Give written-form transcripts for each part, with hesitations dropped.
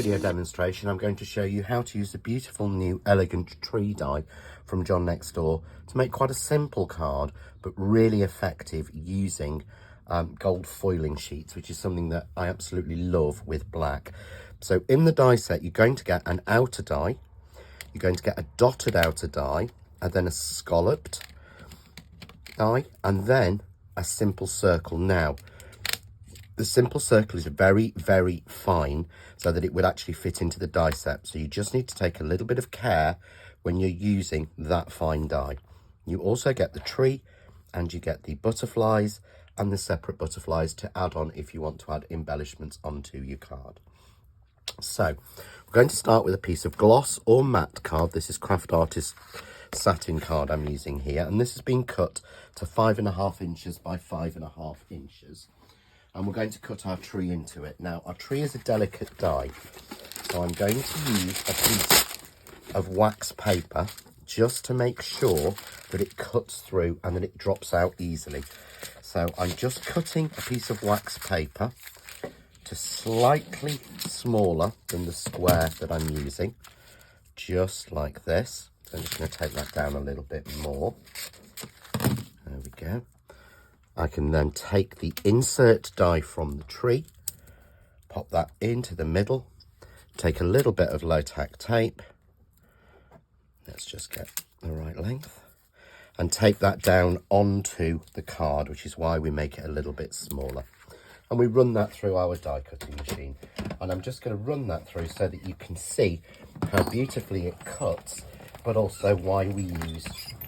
video demonstration, I'm going to show you how to use the beautiful new elegant tree die from John Next Door to make quite a simple card, but really effective using gold foiling sheets, which is something that I absolutely love with black. So in the die set, you're going to get an outer die, you're going to get a dotted outer die, and then a scalloped die, and then a simple circle. Now, the simple circle is very, very fine so that it would actually fit into the die set. So you just need to take a little bit of care when you're using that fine die. You also get the tree and you get the butterflies and the separate butterflies to add on if you want to add embellishments onto your card. So we're going to start with a piece of gloss or matte card. This is Craft Artist satin card I'm using here, and this has been cut to 5.5 inches by 5.5 inches. And we're going to cut our tree into it. Now, our tree is a delicate die, so I'm going to use a piece of wax paper just to make sure that it cuts through and that it drops out easily. So I'm just cutting a piece of wax paper to slightly smaller than the square that I'm using, just like this. So I'm just going to take that down a little bit more. There we go. I can then take the insert die from the tree, pop that into the middle, take a little bit of low tack tape, let's just get the right length, and tape that down onto the card, which is why we make it a little bit smaller. And we run that through our die cutting machine. And I'm just going to run that through so that you can see how beautifully it cuts, but also why we use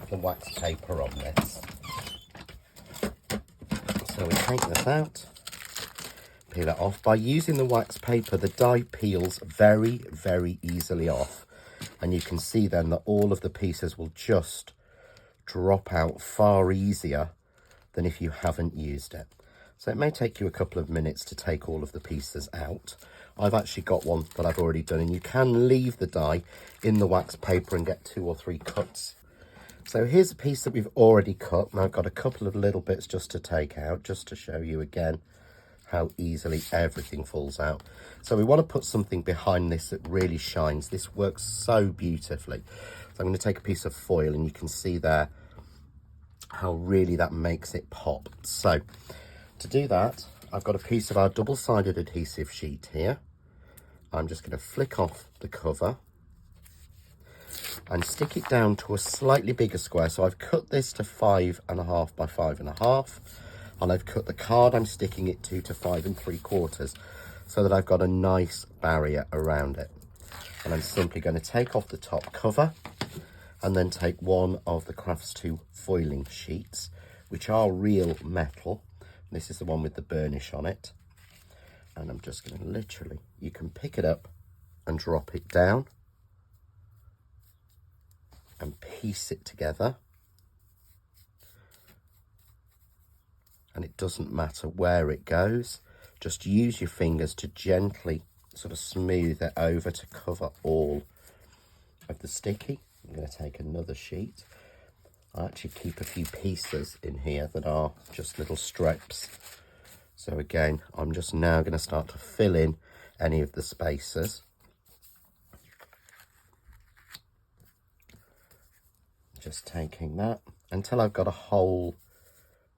the wax paper on this. So we take this out, peel it off. By using the wax paper, the die peels very, very easily off. And you can see then that all of the pieces will just drop out far easier than if you haven't used it. So it may take you a couple of minutes to take all of the pieces out. I've actually got one that I've already done, and you can leave the die in the wax paper and get 2 or 3 cuts. So here's a piece that we've already cut, and I've got a couple of little bits just to take out, just to show you again how easily everything falls out. So we want to put something behind this that really shines. This works so beautifully. So I'm going to take a piece of foil, and you can see there how really that makes it pop. So to do that, I've got a piece of our double-sided adhesive sheet here. I'm just going to flick off the cover and stick it down to a slightly bigger square. So I've cut this to 5.5 by 5.5, and I've cut the card I'm sticking it to 5 3/4, so that I've got a nice barrier around it. And I'm simply going to take off the top cover and then take one of the Crafts 2 foiling sheets, which are real metal. This is the one with the burnish on it. And I'm just going to literally, you can pick it up and drop it down and piece it together. And it doesn't matter where it goes, just use your fingers to gently sort of smooth it over to cover all of the sticky. I'm going to take another sheet. I actually keep a few pieces in here that are just little strips. So again, I'm just now going to start to fill in any of the spaces. Just taking that until I've got a whole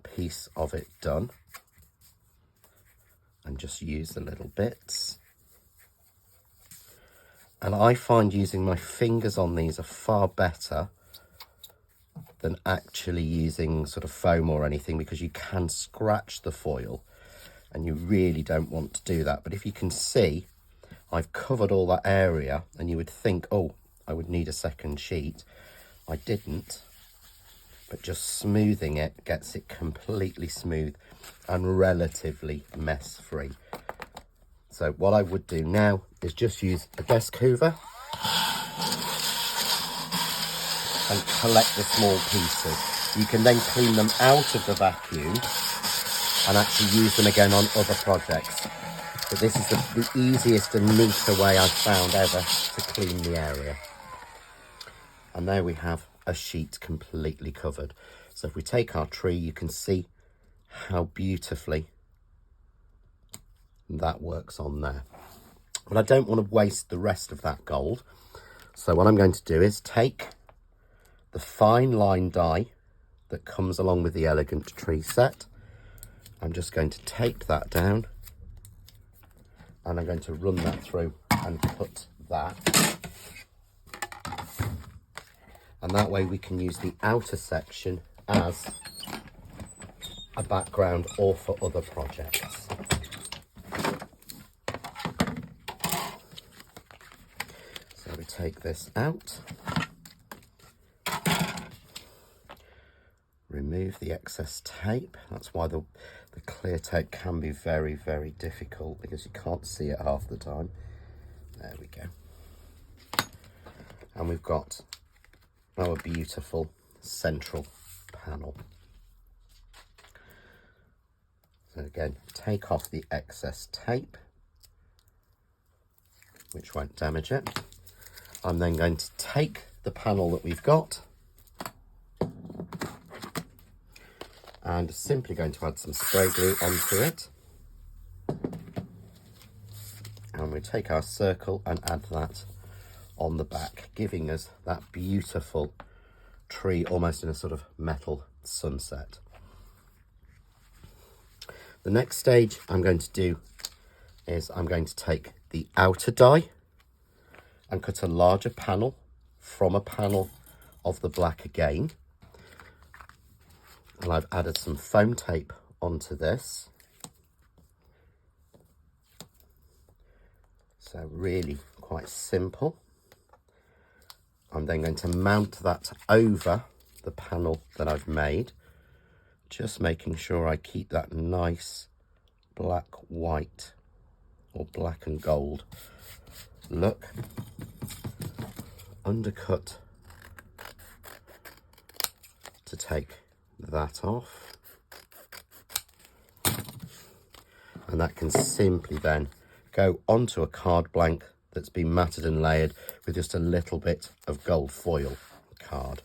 piece of it done, and just use the little bits. And I find using my fingers on these are far better than actually using sort of foam or anything, because you can scratch the foil and you really don't want to do that. But if you can see, I've covered all that area, and you would think, oh, I would need a second sheet. I didn't, but just smoothing it gets it completely smooth and relatively mess free. So what I would do now is just use a desk hoover and collect the small pieces. You can then clean them out of the vacuum and actually use them again on other projects. But this is the easiest and neater way I've found ever to clean the area. And there we have a sheet completely covered. So if we take our tree, you can see how beautifully that works on there. But I don't want to waste the rest of that gold. So what I'm going to do is take the fine line die that comes along with the Elegant Tree set. I'm just going to tape that down, and I'm going to run that through and cut that. And that way we can use the outer section as a background or for other projects. So we take this out, remove the excess tape. That's why the clear tape can be very, very difficult, because you can't see it half the time. There we go. And we've got our beautiful central panel. So again, take off the excess tape, which won't damage it. I'm then going to take the panel that we've got and simply going to add some spray glue onto it. And we take our circle and add that on the back, giving us that beautiful tree almost in a sort of metal sunset. The next stage I'm going to do is I'm going to take the outer die and cut a larger panel from a panel of the black again. And I've added some foam tape onto this. So really quite simple. I'm then going to mount that over the panel that I've made, just making sure I keep that nice black, white or black and gold look. Undercut to take that off, and that can simply then go onto a card blank that's been matted and layered with just a little bit of gold foil card.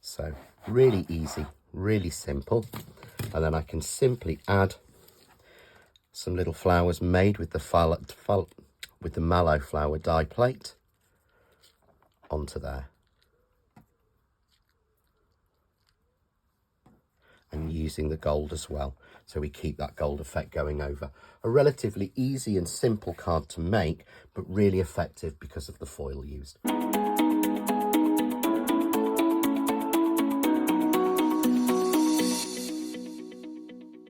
So really easy, really simple. And then I can simply add some little flowers made with the mallow flower die plate onto there. And using the gold as well, so we keep that gold effect going over. A relatively easy and simple card to make, but really effective because of the foil used.